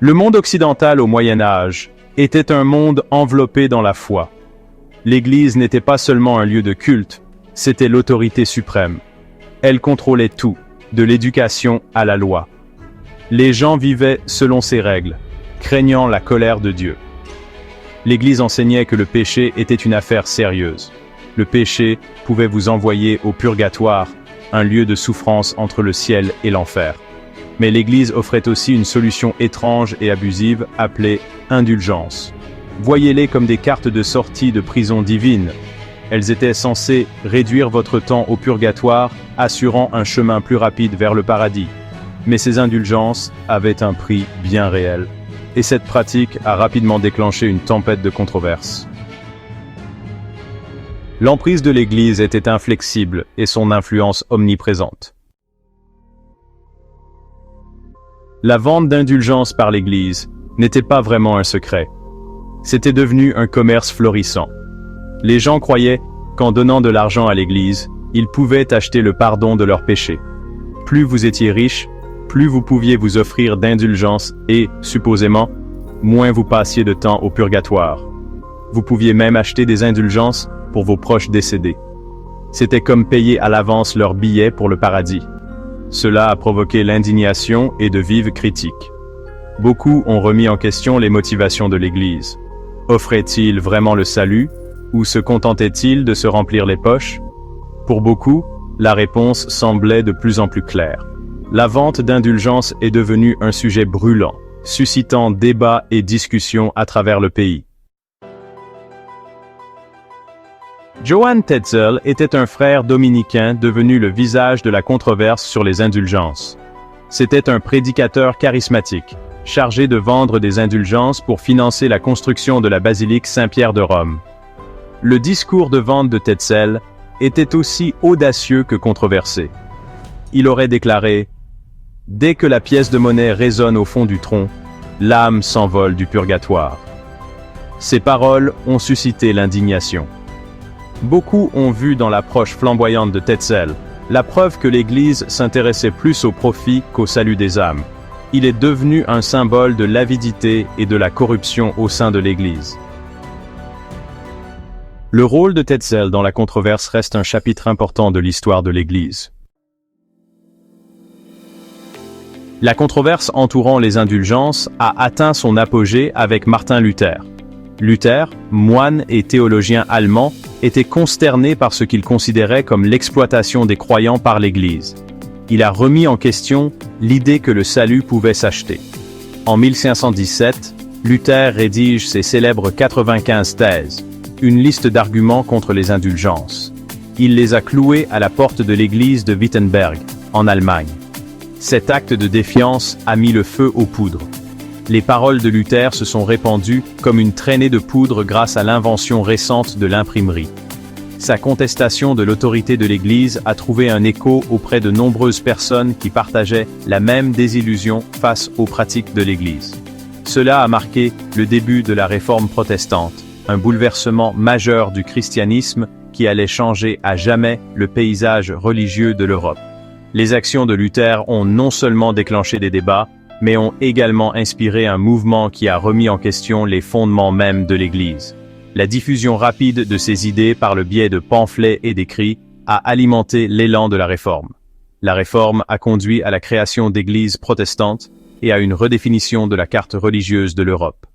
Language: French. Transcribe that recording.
Le monde occidental au Moyen Âge était un monde enveloppé dans la foi. L'Église n'était pas seulement un lieu de culte, c'était l'autorité suprême. Elle contrôlait tout, de l'éducation à la loi. Les gens vivaient selon ses règles, craignant la colère de Dieu. L'Église enseignait que le péché était une affaire sérieuse. Le péché pouvait vous envoyer au purgatoire, un lieu de souffrance entre le ciel et l'enfer. Mais l'Église offrait aussi une solution étrange et abusive appelée indulgence. Voyez-les comme des cartes de sortie de prison divine. Elles étaient censées réduire votre temps au purgatoire, assurant un chemin plus rapide vers le paradis. Mais ces indulgences avaient un prix bien réel. Et cette pratique a rapidement déclenché une tempête de controverses. L'emprise de l'Église était inflexible et son influence omniprésente. La vente d'indulgences par l'Église n'était pas vraiment un secret. C'était devenu un commerce florissant. Les gens croyaient qu'en donnant de l'argent à l'Église, ils pouvaient acheter le pardon de leurs péchés. Plus vous étiez riche, plus vous pouviez vous offrir d'indulgences et, supposément, moins vous passiez de temps au purgatoire. Vous pouviez même acheter des indulgences pour vos proches décédés. C'était comme payer à l'avance leur billet pour le paradis. Cela a provoqué l'indignation et de vives critiques. Beaucoup ont remis en question les motivations de l'Église. Offrait-il vraiment le salut, ou se contentait-il de se remplir les poches? Pour beaucoup, la réponse semblait de plus en plus claire. La vente d'indulgences est devenue un sujet brûlant, suscitant débats et discussions à travers le pays. Johann Tetzel était un frère dominicain devenu le visage de la controverse sur les indulgences. C'était un prédicateur charismatique, chargé de vendre des indulgences pour financer la construction de la basilique Saint-Pierre de Rome. Le discours de vente de Tetzel était aussi audacieux que controversé. Il aurait déclaré « Dès que la pièce de monnaie résonne au fond du tronc, l'âme s'envole du purgatoire. » Ces paroles ont suscité l'indignation. Beaucoup ont vu dans l'approche flamboyante de Tetzel la preuve que l'Église s'intéressait plus au profit qu'au salut des âmes. Il est devenu un symbole de l'avidité et de la corruption au sein de l'Église. Le rôle de Tetzel dans la controverse reste un chapitre important de l'histoire de l'Église. La controverse entourant les indulgences a atteint son apogée avec Martin Luther. Luther, moine et théologien allemand, était consterné par ce qu'il considérait comme l'exploitation des croyants par l'Église. Il a remis en question l'idée que le salut pouvait s'acheter. En 1517, Luther rédige ses célèbres 95 thèses, une liste d'arguments contre les indulgences. Il les a clouées à la porte de l'église de Wittenberg, en Allemagne. Cet acte de défiance a mis le feu aux poudres. Les paroles de Luther se sont répandues comme une traînée de poudre grâce à l'invention récente de l'imprimerie. Sa contestation de l'autorité de l'Église a trouvé un écho auprès de nombreuses personnes qui partageaient la même désillusion face aux pratiques de l'Église. Cela a marqué le début de la Réforme protestante, un bouleversement majeur du christianisme qui allait changer à jamais le paysage religieux de l'Europe. Les actions de Luther ont non seulement déclenché des débats, mais ont également inspiré un mouvement qui a remis en question les fondements mêmes de l'Église. La diffusion rapide de ces idées par le biais de pamphlets et d'écrits a alimenté l'élan de la Réforme. La Réforme a conduit à la création d'églises protestantes et à une redéfinition de la carte religieuse de l'Europe.